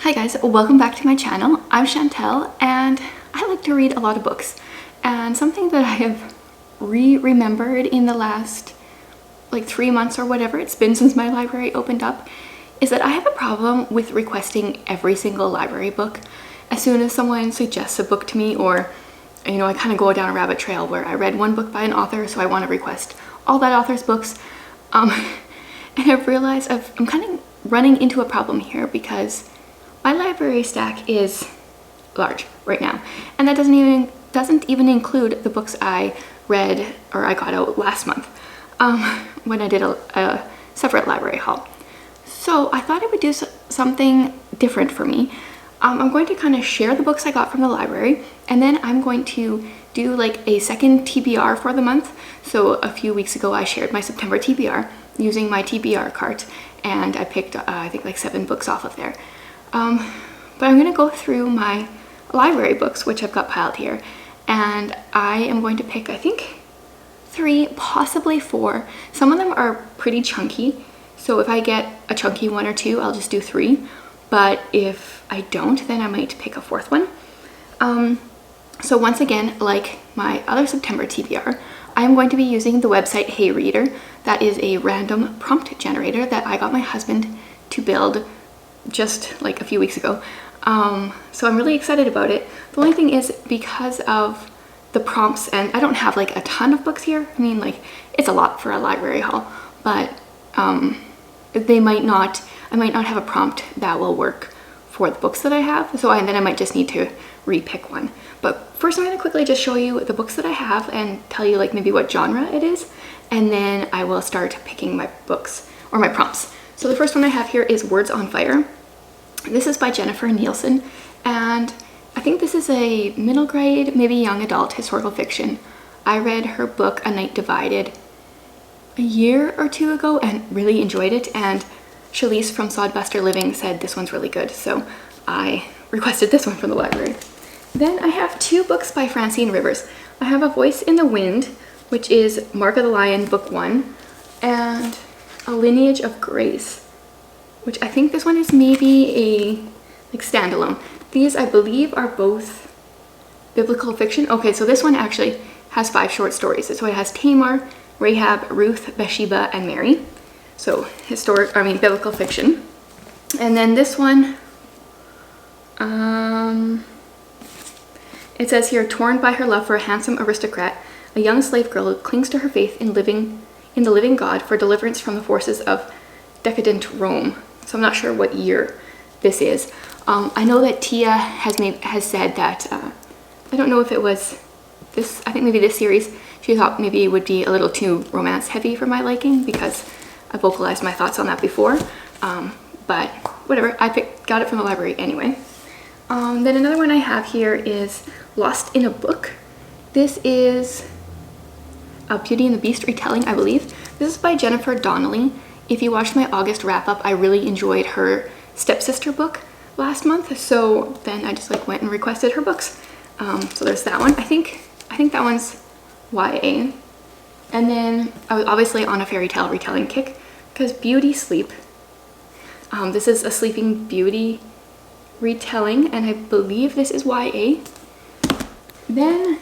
Hi guys, welcome back to my channel. I'm Chantel and I like to read a lot of books, and something that I have remembered in the last like 3 months or whatever it's been since my library opened up is that I have a problem with requesting every single library book. As soon as someone suggests a book to me, or I kind of go down a rabbit trail where I read one book by an author, so I want to request all that author's books, and I've realized I'm kind of running into a problem here because my library stack is large right now, and that doesn't even include the books I read or I got out last month when I did a separate library haul. So I thought I would do something different for me. I'm going to kind of share the books I got from the library, and then I'm going to do like a second TBR for the month. So a few weeks ago I shared my September TBR using my TBR cart, and I picked I think like 7 books off of there. But I'm going to go through my library books, which I've got piled here, and I am going to pick, I think, 3, possibly 4. Some of them are pretty chunky, so if I get a chunky 1 or 2, I'll just do 3. But if I don't, then I might pick a 4th one. So once again, like my other September TBR, I'm going to be using the website Hey Reader. That is a random prompt generator that I got my husband to build just like a few weeks ago. So I'm really excited about it. The only thing is, because of the prompts, and I don't have like a ton of books here. I mean, like, it's a lot for a library haul, but I might not have a prompt that will work for the books that I have. So then I might just need to re-pick one. But first I'm going to quickly just show you the books that I have and tell you like maybe what genre it is, and then I will start picking my books or my prompts. So the first one I have here is Words on Fire. This is by Jennifer Nielsen, and I think this is a middle grade, maybe young adult historical fiction. I read her book A Night Divided a year or 2 ago and really enjoyed it, and Shalise from Sodbuster Living said this one's really good, so I requested this one from the library. Then I have 2 books by Francine Rivers. I have A Voice in the Wind, which is Mark of the Lion, Book 1, and A Lineage of Grace, which I think this one is maybe a like standalone. These, I believe, are both biblical fiction. Okay, so this one actually has 5 short stories. So it has Tamar, Rahab, Ruth, Bathsheba, and Mary. So biblical fiction. And then this one, it says here, torn by her love for a handsome aristocrat, a young slave girl clings to her faith in the living God for deliverance from the forces of decadent Rome. So I'm not sure what year this is. I know that Tia has said that, I don't know if it was this, I think maybe this series, she thought maybe it would be a little too romance heavy for my liking because I vocalized my thoughts on that before. But whatever, got it from the library anyway. Then another one I have here is Lost in a Book. This is a Beauty and the Beast retelling, I believe. This is by Jennifer Donnelly. If you watched my August wrap-up, I really enjoyed her stepsister book last month, so then I just like went and requested her books. So there's that one. I think that one's YA. And then I was obviously on a fairy tale retelling kick because Beauty Sleep. This is a Sleeping Beauty retelling, and I believe this is YA. Then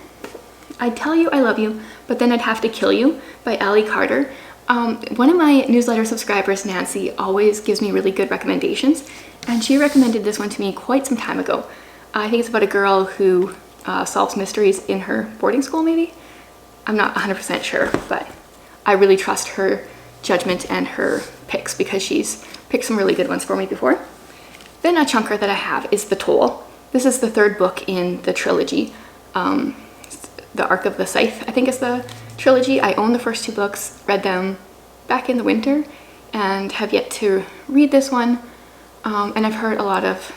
I'd Tell You I Love You, but Then I'd Have to Kill You by Allie Carter. One of my newsletter subscribers, Nancy, always gives me really good recommendations, and she recommended this one to me quite some time ago. I think it's about a girl who solves mysteries in her boarding school, maybe? I'm not 100% sure, but I really trust her judgment and her picks because she's picked some really good ones for me before. Then a chunker that I have is The Toll. This is the 3rd book in the trilogy. The Arc of the Scythe, I think is the trilogy. I own the first 2 books, read them back in the winter, and have yet to read this one. And I've heard a lot of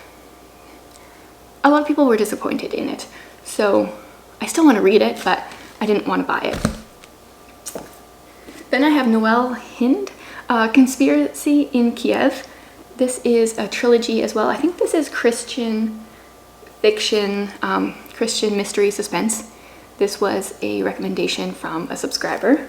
people were disappointed in it. So I still want to read it, but I didn't want to buy it. Then I have Noel Hind, Conspiracy in Kiev. This is a trilogy as well. I think this is Christian fiction, Christian mystery suspense. This was a recommendation from a subscriber.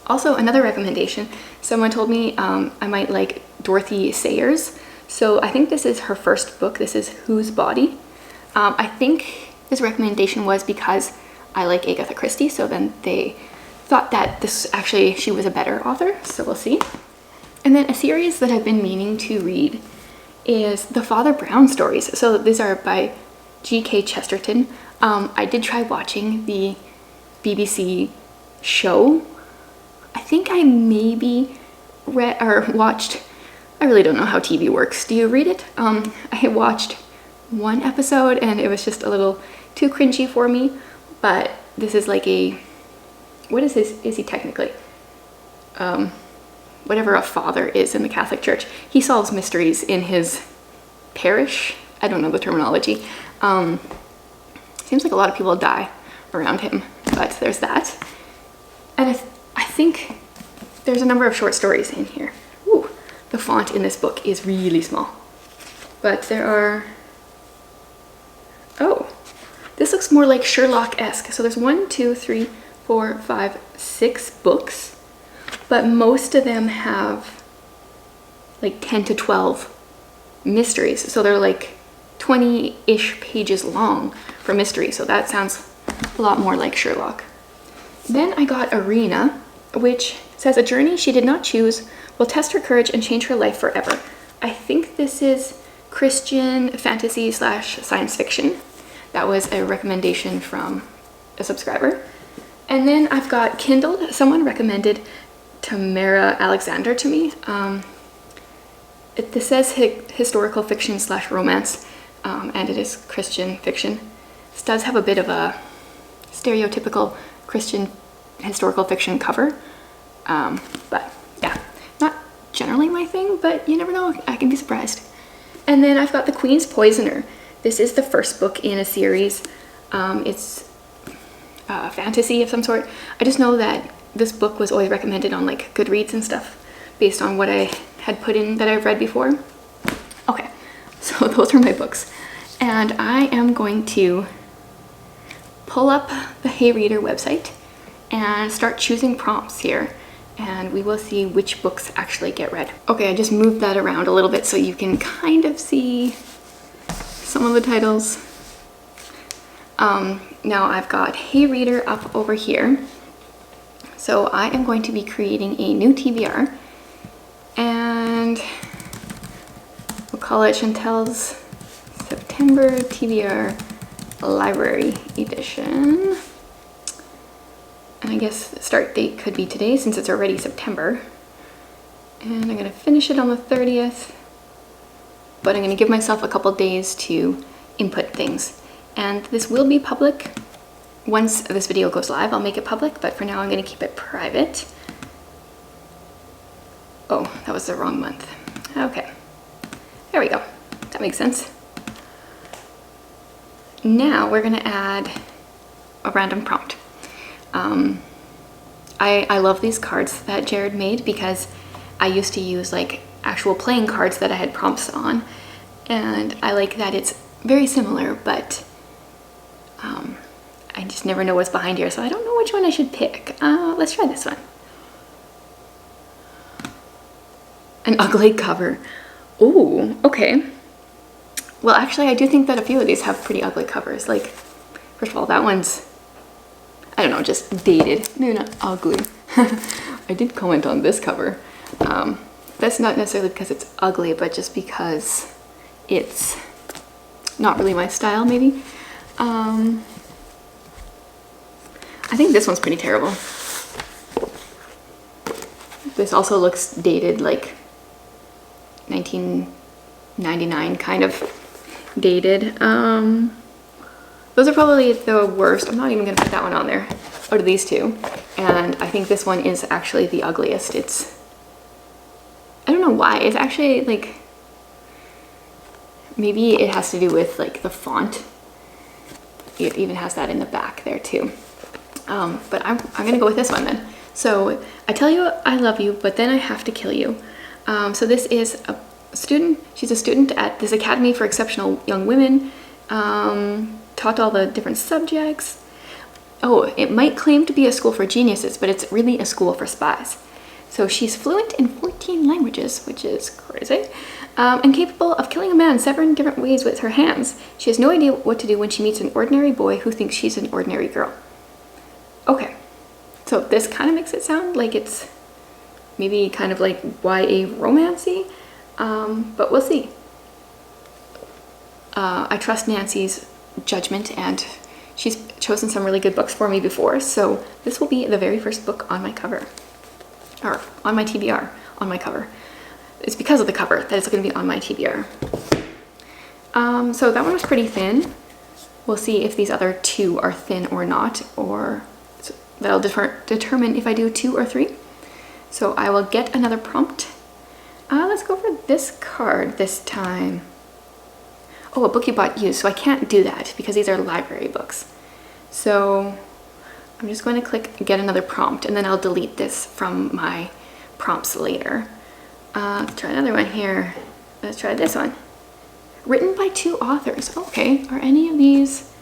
Also, another recommendation, someone told me I might like Dorothy Sayers. So I think this is her first book. This is Whose Body? I think this recommendation was because I like Agatha Christie, so then they thought that this actually, she was a better author, so we'll see. And then a series that I've been meaning to read is the Father Brown stories. So these are by G.K. Chesterton. I did try watching the BBC show. I think I maybe read or watched, I really don't know how TV works. Do you read it? I watched one episode and it was just a little too cringy for me, but this is like a, what is this, is he technically? Whatever a father is in the Catholic Church. He solves mysteries in his parish. I don't know the terminology. Seems like a lot of people die around him, but there's that. And I think there's a number of short stories in here. Ooh, the font in this book is really small. But there are, oh, this looks more like Sherlock-esque. So there's 1, 2, 3, 4, 5, 6 books, but most of them have like 10 to 12 mysteries. So they're like 20-ish pages long for mystery. So that sounds a lot more like Sherlock. Then I got Arena, which says a journey she did not choose will test her courage and change her life forever. I think this is Christian fantasy / science fiction. That was a recommendation from a subscriber. And then I've got Kindled. Someone recommended Tamara Alexander to me. This says historical fiction / romance, and it is Christian fiction. This does have a bit of a stereotypical Christian historical fiction cover, but yeah, not generally my thing, but you never know, I can be surprised. And then I've got The Queen's Poisoner. This is the first book in a series. It's fantasy of some sort. I just know that this book was always recommended on like Goodreads and stuff based on what I had put in that I've read before. Okay, so those are my books. And I am going to pull up the Hey Reader website and start choosing prompts here, and we will see which books actually get read. Okay, I just moved that around a little bit so you can kind of see some of the titles. Now I've got Hey Reader up over here. So I am going to be creating a new TBR, and we'll call it Chantel's September TBR Library Edition. And I guess the start date could be today since it's already September. And I'm gonna finish it on the 30th, but I'm gonna give myself a couple days to input things. And this will be public. Once this video goes live, I'll make it public, but for now I'm gonna keep it private. Oh, that was the wrong month. Okay, there we go. That makes sense. Now we're gonna add a random prompt. I love these cards that Jared made because I used to use like actual playing cards that I had prompts on, and I like that it's very similar, but I just never know what's behind here, so I don't know which one I should pick. Let's try this one. An ugly cover. Ooh, okay. Well, actually, I do think that a few of these have pretty ugly covers. Like, first of all, that one's, I don't know, just dated. Maybe not ugly. I did comment on this cover. That's not necessarily because it's ugly, but just because it's not really my style, maybe. I think this one's pretty terrible. This also looks dated, like 1999 kind of dated. Those are probably the worst. I'm not even gonna put that one on there out of these two. And I think this one is actually the ugliest. It's, I don't know why. It's actually like, maybe it has to do with like the font. It even has that in the back there too. But I'm gonna go with this one then. So I tell you I love you, but then I have to kill you. So this is a student. She's a student at this Academy for Exceptional Young Women. Taught all the different subjects. Oh, it might claim to be a school for geniuses, but it's really a school for spies. So she's fluent in 14 languages, which is crazy. And capable of killing a man 7 different ways with her hands. She has no idea what to do when she meets an ordinary boy who thinks she's an ordinary girl. Okay, so this kind of makes it sound like it's maybe kind of like YA romancy, but we'll see. I trust Nancy's judgment, and she's chosen some really good books for me before, so this will be the very first book on my cover, or on my TBR, on my cover. It's because of the cover that it's going to be on my TBR. So that one was pretty thin. We'll see if these other 2 are thin or not, or that'll determine if I do 2 or 3. So I will get another prompt. Let's go for this card this time. Oh, a book you bought used, so I can't do that because these are library books. So I'm just going to click get another prompt, and then I'll delete this from my prompts later. Let's try another one here. Let's try this one. Written by 2 authors. Okay, are any of these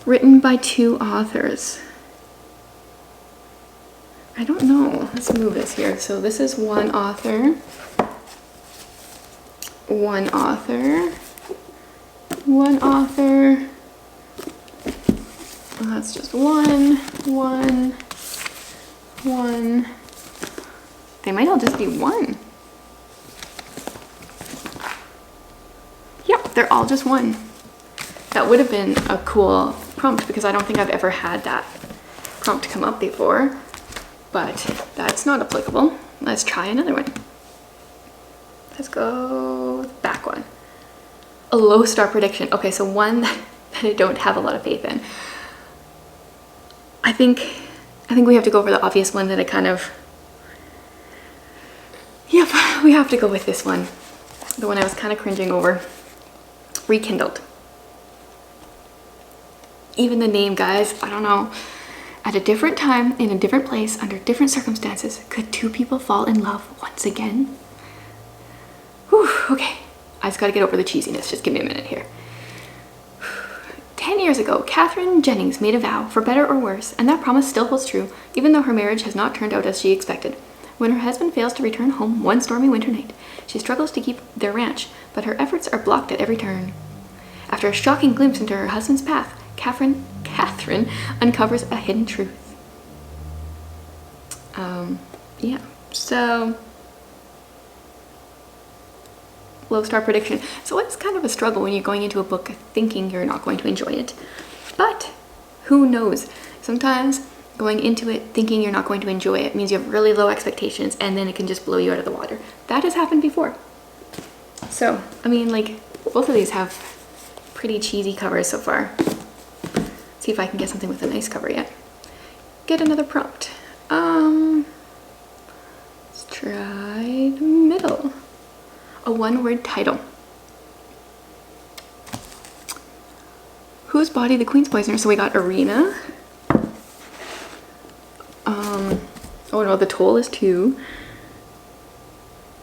written by 2 authors? I don't know. Let's move this here. So this is one author. One author. One author. Well, that's just one. They might all just be one. Yep, they're all just one. That would have been a cool prompt because I don't think I've ever had that prompt come up before, but that's not applicable. Let's try another one. Let's go with the back one. A low star prediction. Okay, so one that I don't have a lot of faith in. I think we have to go for the obvious one that I kind of, yep, we have to go with this one. The one I was kind of cringing over. Rekindled. Even the name, guys, I don't know. At a different time, in a different place, under different circumstances, could 2 people fall in love once again? Whew, okay. I just gotta get over the cheesiness. Just give me a minute here. 10 years ago, Catherine Jennings made a vow, for better or worse, and that promise still holds true, even though her marriage has not turned out as she expected. When her husband fails to return home one stormy winter night, she struggles to keep their ranch, but her efforts are blocked at every turn. After a shocking glimpse into her husband's path, Catherine uncovers a hidden truth. Yeah, so low star prediction. So it's kind of a struggle when you're going into a book thinking you're not going to enjoy it. But who knows? Sometimes going into it thinking you're not going to enjoy it means you have really low expectations, and then it can just blow you out of the water. That has happened before. So, I mean, like, both of these have pretty cheesy covers so far. See if I can get something with a nice cover yet. Get another prompt. Let's try the middle. A 1-word title. Whose body the Queen's poisoner? So we got Arena. Oh no, the toll is 2.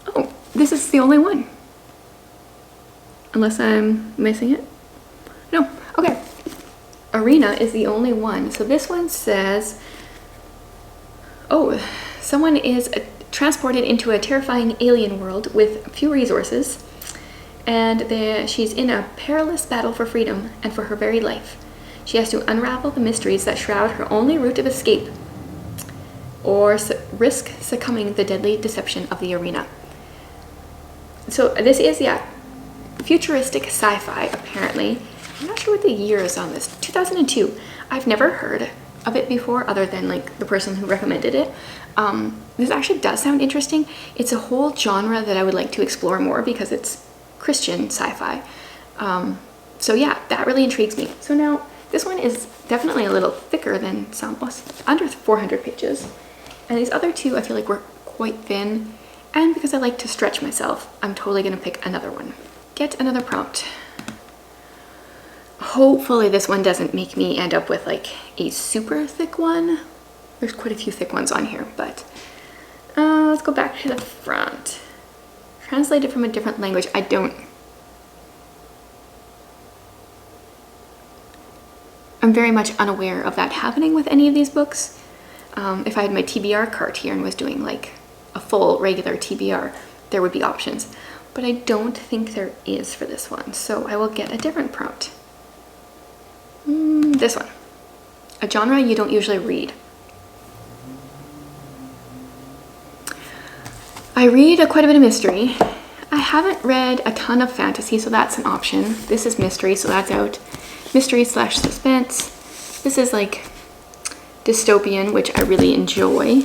Oh, this is the only one. Unless I'm missing it. No, okay. Arena is the only one. So this one says, oh, someone is transported into a terrifying alien world with few resources, and she's in a perilous battle for freedom and for her very life. She has to unravel the mysteries that shroud her only route of escape, or risk succumbing to the deadly deception of the arena. So this is, yeah, futuristic sci-fi, apparently. I'm not sure what the year is on this. 2002. I've never heard of it before, other than like the person who recommended it. This actually does sound interesting. It's a whole genre that I would like to explore more because it's Christian sci-fi. So yeah, that really intrigues me. So now this one is definitely a little thicker than some, under 400 pages. And these other 2 I feel like were quite thin. And because I like to stretch myself, I'm totally gonna pick another one. Get another prompt. Hopefully this one doesn't make me end up with like a super thick one. There's quite a few thick ones on here, but let's go back to the front. Translate it from a different language. I'm very much unaware of that happening with any of these books. If I had my TBR cart here and was doing like a full regular TBR, there would be options. But but I don't think there is for this one, so I will get a different prompt. This one. A genre you don't usually read. I read quite a bit of mystery. I haven't read a ton of fantasy, so that's an option. This is mystery, so that's out. Mystery / suspense. This is like dystopian, which I really enjoy.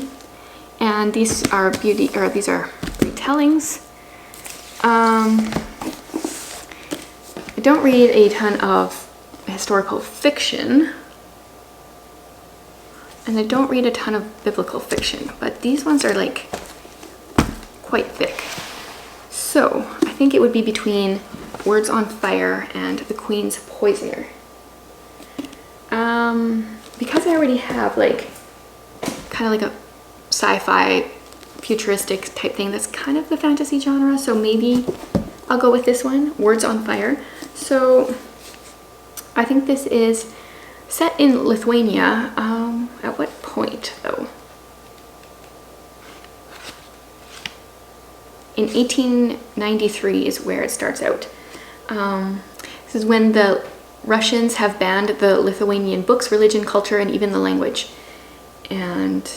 And these are these are retellings. I don't read a ton of historical fiction, and I don't read a ton of biblical fiction, but these ones are like quite thick. So I think it would be between Words on Fire and The Queen's Poisoner. Because I already have like kind of like a sci-fi futuristic type thing that's kind of the fantasy genre, so maybe I'll go with this one, Words on Fire. So I think this is set in Lithuania. At what point though? In 1893 is where it starts out. This is when the Russians have banned the Lithuanian books, religion, culture, and even the language. And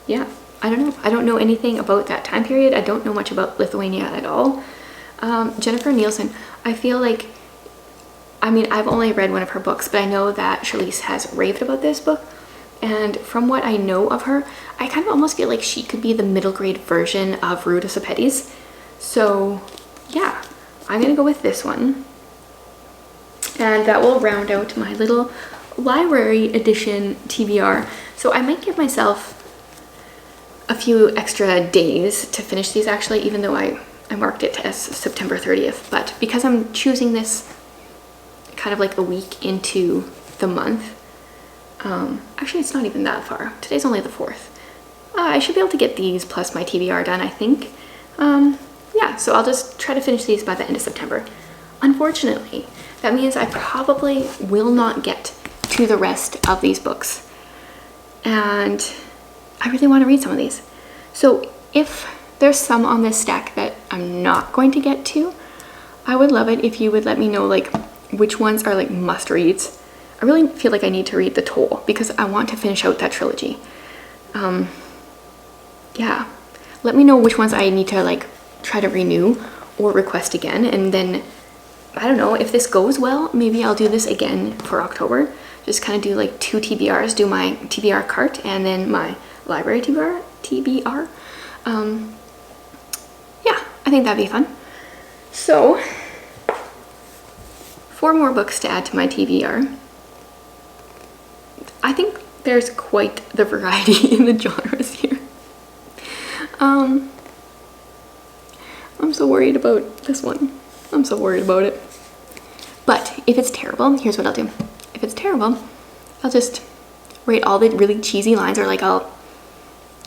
yeah, I don't know. I don't know anything about that time period. I don't know much about Lithuania at all. Jennifer Nielsen, I feel like, I mean, I've only read one of her books, but I know that Charlize has raved about this book. And from what I know of her, I kind of almost feel like she could be the middle grade version of Ruta Sepetys. So yeah, I'm gonna go with this one. And that will round out my little library edition TBR. So I might give myself a few extra days to finish these actually, even though I marked it as September 30th. But because I'm choosing this kind of like a week into the month, actually it's not even that far. Today's only the 4th. I should be able to get these plus my TBR done, I think. Yeah, so I'll just try to finish these by the end of September. Unfortunately, that means I probably will not get to the rest of these books. And I really want to read some of these. So if there's some on this stack that I'm not going to get to, I would love it if you would let me know like which ones are like must reads. I really feel like I need to read The Toll because I want to finish out that trilogy. Yeah, let me know which ones I need to like try to renew or request again, and then I don't know, if this goes well, maybe I'll do this again for October. Just kind of do like 2 TBRs, do my TBR cart and then my library TBR. Yeah, I think that'd be fun. So 4 more books to add to my TBR. I think there's quite the variety in the genres here. I'm so worried about this one. I'm so worried about it. But if it's terrible, here's what I'll do. If it's terrible, I'll just rate all the really cheesy lines, or like I'll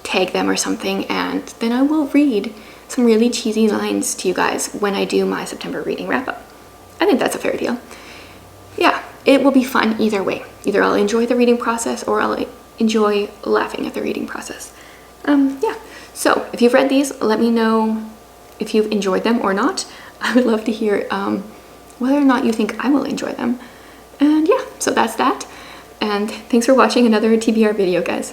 tag them or something, and then I will read some really cheesy lines to you guys when I do my September reading wrap up. I think that's a fair deal. Yeah, it will be fun either way. Either I'll enjoy the reading process or I'll enjoy laughing at the reading process. Yeah, so if you've read these, let me know if you've enjoyed them or not. I would love to hear whether or not you think I will enjoy them. And yeah, so that's that. And thanks for watching another TBR video, guys.